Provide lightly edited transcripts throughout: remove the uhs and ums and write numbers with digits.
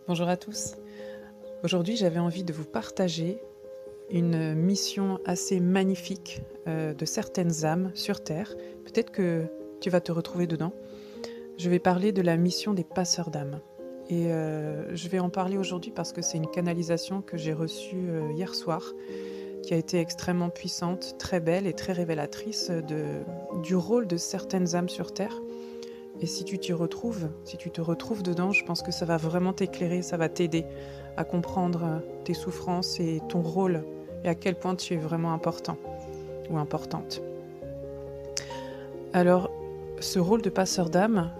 Bonjour à tous. Aujourd'hui, j'avais envie de vous partager une mission assez magnifique de certaines âmes sur Terre. Peut-être que tu vas te retrouver dedans. Je vais parler de la mission des passeurs d'âmes. Et je vais en parler aujourd'hui parce que c'est une canalisation que j'ai reçue hier soir, qui a été extrêmement puissante, très belle et très révélatrice du rôle de certaines âmes sur Terre. Et si tu t'y retrouves, si tu te retrouves dedans, je pense que ça va vraiment t'éclairer, ça va t'aider à comprendre tes souffrances et ton rôle et à quel point tu es vraiment important ou importante. Alors, ce rôle de passeur d'âme,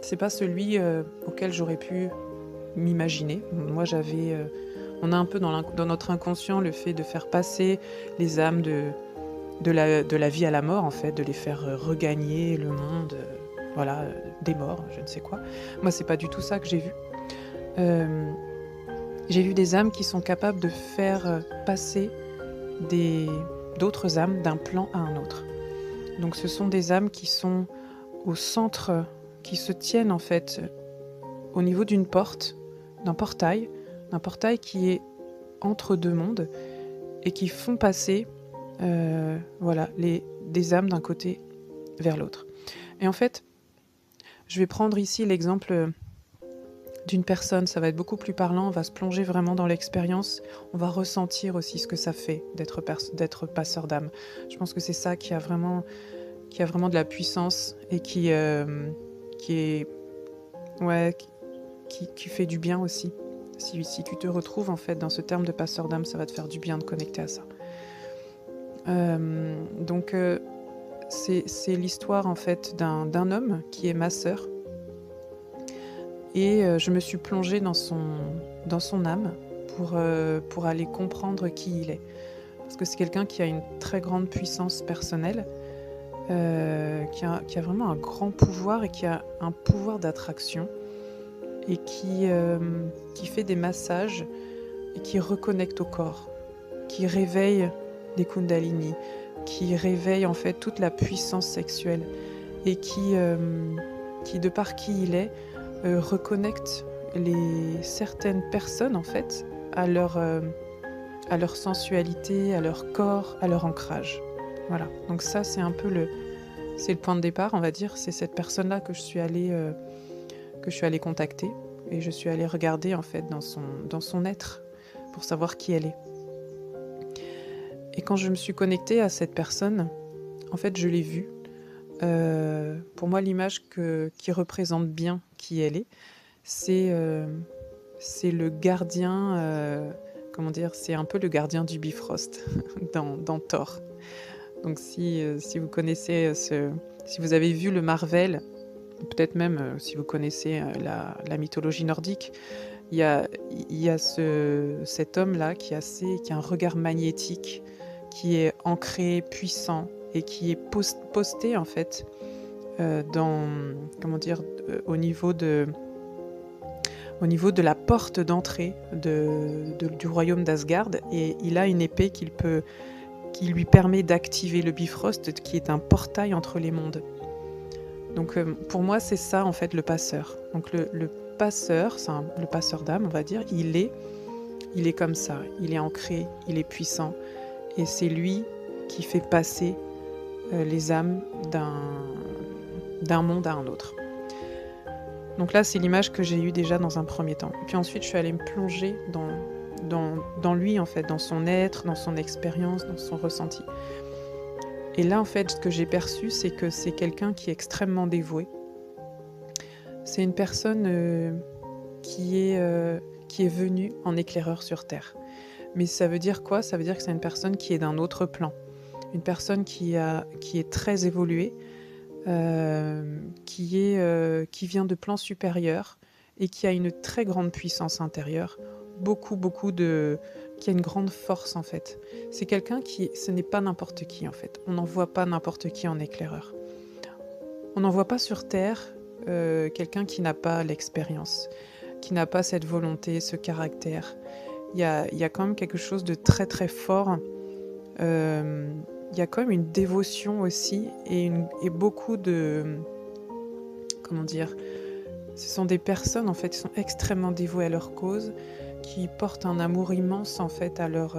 c'est pas celui auquel j'aurais pu m'imaginer. Moi, on a un peu dans notre inconscient le fait de faire passer les âmes de la vie à la mort, en fait, de les faire regagner le monde, voilà, des morts, je ne sais quoi. Moi, c'est pas du tout ça que j'ai vu. Euh, j'ai vu des âmes qui sont capables de faire passer des d'autres âmes d'un plan à un autre. Donc, ce sont des âmes qui sont au centre, qui se tiennent en fait au niveau d'une porte, d'un portail qui est entre deux mondes et qui font passer, voilà, des âmes d'un côté vers l'autre. Et en fait, je vais prendre ici l'exemple d'une personne, ça va être beaucoup plus parlant, on va se plonger vraiment dans l'expérience, on va ressentir aussi ce que ça fait d'être passeur d'âme. Je pense que c'est ça qui a vraiment de la puissance et qui est, ouais, qui fait du bien aussi. Si tu te retrouves en fait dans ce terme de passeur d'âme, ça va te faire du bien de connecter à ça. Donc c'est l'histoire en fait d'un homme qui est masseur. Et je me suis plongée dans son âme pour aller comprendre qui il est. Parce que c'est quelqu'un qui a une très grande puissance personnelle, qui a vraiment un grand pouvoir et qui a un pouvoir d'attraction et qui fait des massages et qui reconnecte au corps, qui réveille les kundalini, qui réveille en fait toute la puissance sexuelle et qui de par qui il est, reconnecte certaines personnes en fait à leur sensualité, à leur corps, à leur ancrage. Voilà. Donc ça c'est le point de départ, on va dire. C'est cette personne-là que je suis allée contacter et je suis allée regarder en fait dans son être pour savoir qui elle est. Et quand je me suis connectée à cette personne, en fait, je l'ai vue. Pour moi, l'image qui représente bien qui elle est, c'est c'est le gardien, comment dire? C'est un peu le gardien du Bifrost dans Thor. Donc si vous connaissez, si vous avez vu le Marvel, peut-être même, si vous connaissez, la mythologie nordique, il y a cet homme-là qui a un regard magnétique, qui est ancré, puissant et qui est posté en fait, dans comment dire? Au niveau de la porte d'entrée du royaume d'Asgard et il a une épée qui lui permet d'activer le Bifrost qui est un portail entre les mondes. Donc pour moi c'est ça en fait le passeur. Donc le passeur, le passeur d'âme on va dire, il est comme ça, il est ancré, il est puissant et c'est lui qui fait passer les âmes d'un monde à un autre. Donc là, c'est l'image que j'ai eue déjà dans un premier temps. Et puis ensuite, je suis allée me plonger dans lui, en fait, dans son être, dans son expérience, dans son ressenti. Et là, en fait, ce que j'ai perçu, c'est que c'est quelqu'un qui est extrêmement dévoué. C'est une personne qui est venue en éclaireur sur Terre. Mais ça veut dire quoi? Ça veut dire que c'est une personne qui est d'un autre plan. Une personne qui est très évoluée, qui vient de plans supérieurs et qui a une très grande puissance intérieure, qui a une grande force en fait. C'est quelqu'un ce n'est pas n'importe qui en fait. On n'envoie pas n'importe qui en éclaireur. On n'envoie pas sur Terre quelqu'un qui n'a pas l'expérience, qui n'a pas cette volonté, ce caractère. Il y a quand même quelque chose de très très fort. Il y a quand même une dévotion aussi et beaucoup de, comment dire, Ce sont des personnes, en fait, qui sont extrêmement dévouées à leur cause, qui portent un amour immense, en fait, à leur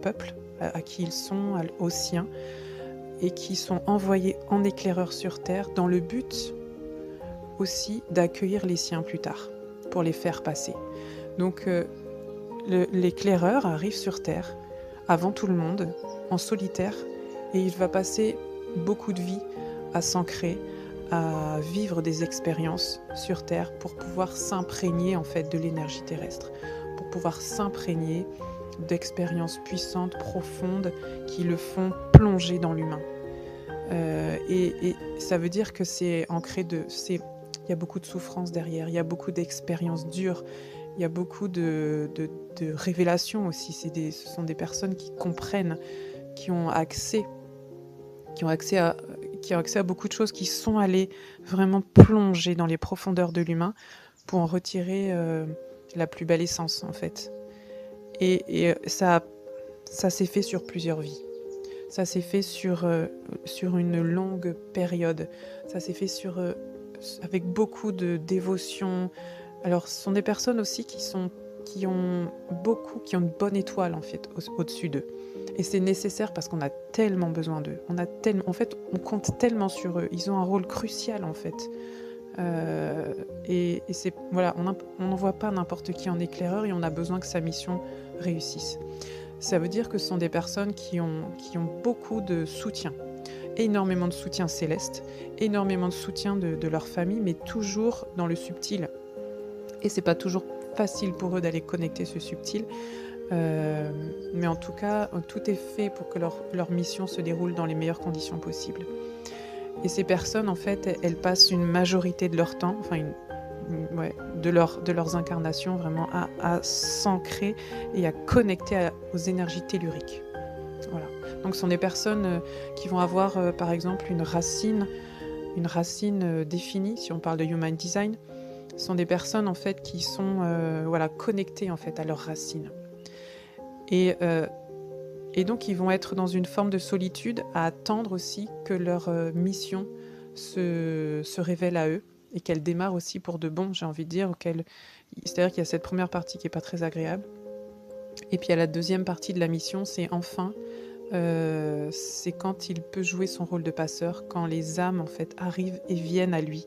peuple, à qui ils sont, aux siens, et qui sont envoyés en éclaireur sur terre dans le but aussi d'accueillir les siens plus tard, pour les faire passer. Donc l'éclaireur arrive sur terre, avant tout le monde, en solitaire, et il va passer beaucoup de vie à s'ancrer, à vivre des expériences sur terre pour pouvoir s'imprégner en fait de l'énergie terrestre, pour pouvoir s'imprégner d'expériences puissantes, profondes, qui le font plonger dans l'humain. Et ça veut dire que c'est ancré il y a beaucoup de souffrance derrière, il y a beaucoup d'expériences dures, il y a beaucoup de révélations aussi. Ce sont des personnes qui comprennent, qui ont accès, qui ont accès à, qui ont accès à beaucoup de choses, qui sont allées vraiment plonger dans les profondeurs de l'humain pour en retirer la plus belle essence en fait. Et ça s'est fait sur plusieurs vies. Ça s'est fait sur une longue période. Ça s'est fait avec beaucoup de dévotion. Alors, ce sont des personnes aussi qui ont une bonne étoile en fait au-dessus d'eux. Et c'est nécessaire parce qu'on a tellement besoin d'eux. En fait, on compte tellement sur eux. Ils ont un rôle crucial en fait. Et c'est voilà, on n'envoie pas n'importe qui en éclaireur et on a besoin que sa mission réussisse. Ça veut dire que ce sont des personnes qui ont beaucoup de soutien, énormément de soutien céleste, énormément de soutien de leur famille, mais toujours dans le subtil. Et c'est pas toujours facile pour eux d'aller connecter ce subtil, mais en tout cas, tout est fait pour que leur mission se déroule dans les meilleures conditions possibles. Et ces personnes, en fait, elles passent une majorité de leur temps, enfin de leurs incarnations vraiment à s'ancrer et à connecter aux énergies telluriques. Voilà. Donc ce sont des personnes qui vont avoir par exemple une racine définie, si on parle de Human Design. Ce sont des personnes en fait qui sont connectées en fait à leurs racines. Et donc ils vont être dans une forme de solitude à attendre aussi que leur mission se révèle à eux et qu'elle démarre aussi pour de bon, j'ai envie de dire. C'est-à-dire qu'il y a cette première partie qui n'est pas très agréable. Et puis il y a la deuxième partie de la mission, c'est c'est quand il peut jouer son rôle de passeur, quand les âmes en fait arrivent et viennent à lui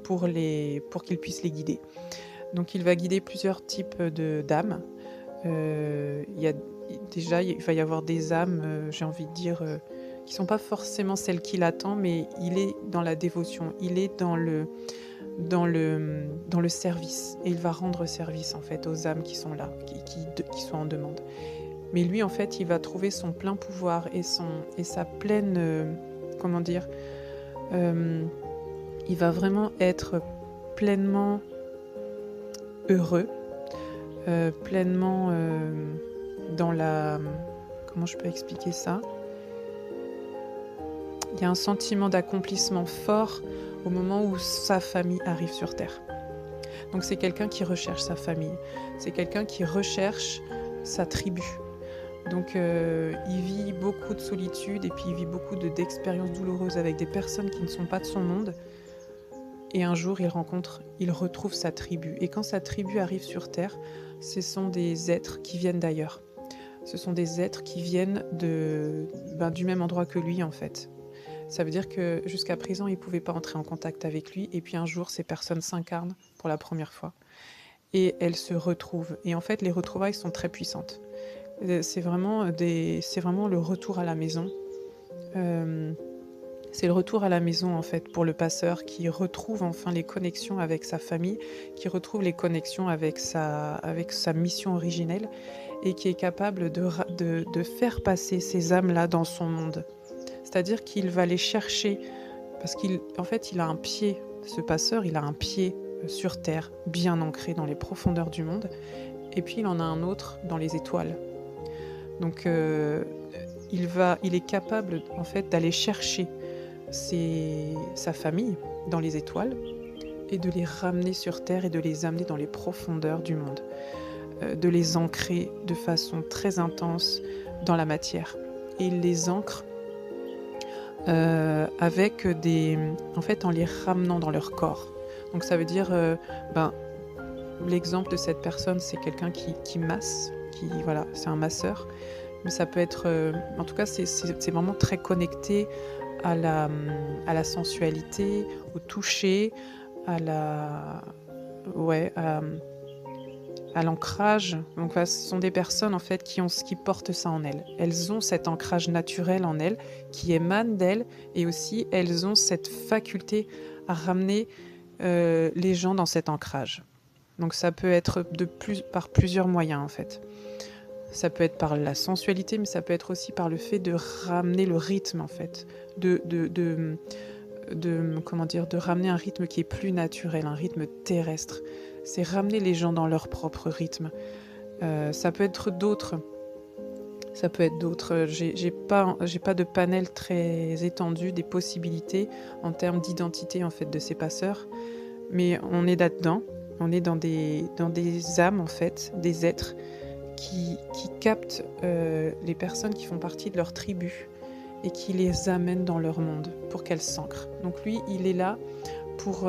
pour qu'il puisse les guider. Donc il va guider plusieurs types d'âmes. Il va y avoir des âmes, j'ai envie de dire, qui ne sont pas forcément celles qu'il attend, mais il est dans la dévotion, il est dans le service, et il va rendre service en fait aux âmes qui sont là, qui sont en demande. Mais lui en fait, il va trouver son plein pouvoir et sa pleine, il va vraiment être pleinement heureux, pleinement dans la... Comment je peux expliquer ça ? Il y a un sentiment d'accomplissement fort au moment où sa famille arrive sur Terre. Donc c'est quelqu'un qui recherche sa famille, c'est quelqu'un qui recherche sa tribu. Donc il vit beaucoup de solitude et puis il vit beaucoup d'expériences douloureuses avec des personnes qui ne sont pas de son monde. Et un jour, il retrouve sa tribu. Et quand sa tribu arrive sur Terre, ce sont des êtres qui viennent d'ailleurs. Ce sont des êtres qui viennent du même endroit que lui, en fait. Ça veut dire que jusqu'à présent, il ne pouvait pas entrer en contact avec lui. Et puis un jour, ces personnes s'incarnent pour la première fois. Et elles se retrouvent. Et en fait, les retrouvailles sont très puissantes. C'est vraiment le retour à la maison. C'est le retour à la maison en fait pour le passeur qui retrouve enfin les connexions avec sa famille, qui retrouve les connexions avec sa mission originelle et qui est capable de faire passer ces âmes-là dans son monde. C'est-à-dire qu'il va les chercher parce il a un pied, ce passeur, il a un pied sur terre, bien ancré dans les profondeurs du monde, et puis il en a un autre dans les étoiles. Donc il est capable en fait d'aller chercher sa famille dans les étoiles et de les ramener sur Terre et de les amener dans les profondeurs du monde, de les ancrer de façon très intense dans la matière. Et il les ancre en les ramenant dans leur corps. Donc ça veut dire, ben, l'exemple de cette personne, c'est quelqu'un qui masse, qui voilà, c'est un masseur. Mais ça peut être, en tout cas, c'est vraiment très connecté à la sensualité, au toucher, à la ouais, à l'ancrage. Donc voilà, ce sont des personnes, en fait, qui portent ça en elles. Elles ont cet ancrage naturel en elles, qui émane d'elles et aussi elles ont cette faculté à ramener, les gens dans cet ancrage. Donc ça peut être par plusieurs moyens, en fait. Ça peut être par la sensualité, mais ça peut être aussi par le fait de ramener le rythme, en fait, comment dire? De ramener un rythme qui est plus naturel, un rythme terrestre. C'est ramener les gens dans leur propre rythme. Ça peut être d'autres j'ai pas de panel très étendu des possibilités en termes d'identité, en fait, de ces passeurs, mais on est là-dedans. On est dans des âmes, en fait, des êtres qui captent, les personnes qui font partie de leur tribu et qui les amènent dans leur monde pour qu'elles s'ancrent. Donc lui, il est là pour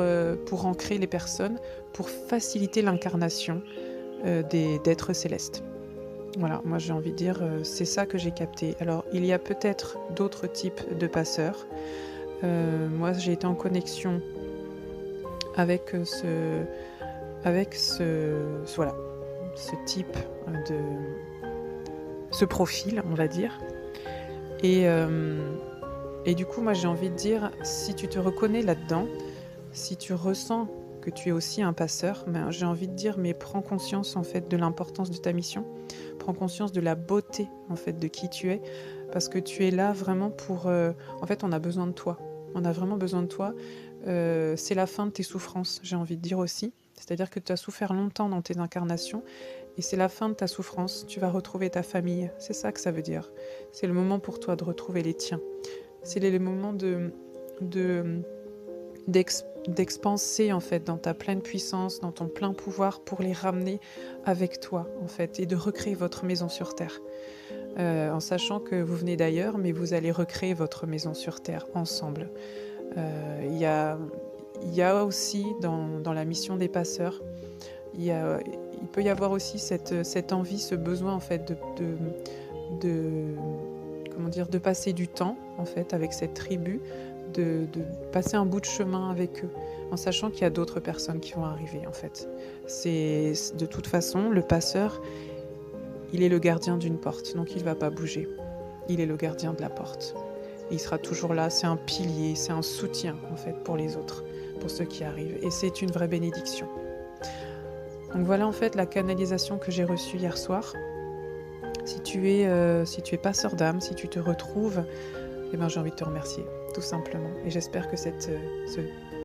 ancrer les personnes, pour faciliter l'incarnation, d'êtres célestes. Voilà, moi j'ai envie de dire, c'est ça que j'ai capté. Alors il y a peut-être d'autres types de passeurs. Moi j'ai été en connexion avec, voilà, ce type, de ce profil, on va dire. Et, et du coup, moi, j'ai envie de dire, si tu te reconnais là-dedans, si tu ressens que tu es aussi un passeur, ben, j'ai envie de dire, mais prends conscience, en fait, de l'importance de ta mission. Prends conscience de la beauté, en fait, de qui tu es. Parce que tu es là vraiment pour... en fait, on a besoin de toi. On a vraiment besoin de toi. C'est la fin de tes souffrances, j'ai envie de dire aussi. C'est-à-dire que tu as souffert longtemps dans tes incarnations et c'est la fin de ta souffrance. Tu vas retrouver ta famille. C'est ça que ça veut dire. C'est le moment pour toi de retrouver les tiens. C'est le moment de, d'expanser, en fait, dans ta pleine puissance, dans ton plein pouvoir pour les ramener avec toi, en fait, et de recréer votre maison sur Terre. En sachant que vous venez d'ailleurs, mais vous allez recréer votre maison sur Terre ensemble. Il y a, il y a aussi dans la mission des passeurs, il peut y avoir aussi cette envie, ce besoin, en fait, de comment dire, de passer du temps, en fait, avec cette tribu, de passer un bout de chemin avec eux, en sachant qu'il y a d'autres personnes qui vont arriver, en fait. De toute façon, le passeur, il est le gardien d'une porte, donc il ne va pas bouger. Il est le gardien de la porte. Et il sera toujours là, c'est un pilier, c'est un soutien, en fait, pour les autres, pour ceux qui arrivent. Et c'est une vraie bénédiction. Donc voilà, en fait, la canalisation que j'ai reçue hier soir. Si tu es passeur d'âme, si tu te retrouves, eh ben, j'ai envie de te remercier, tout simplement. Et j'espère que ce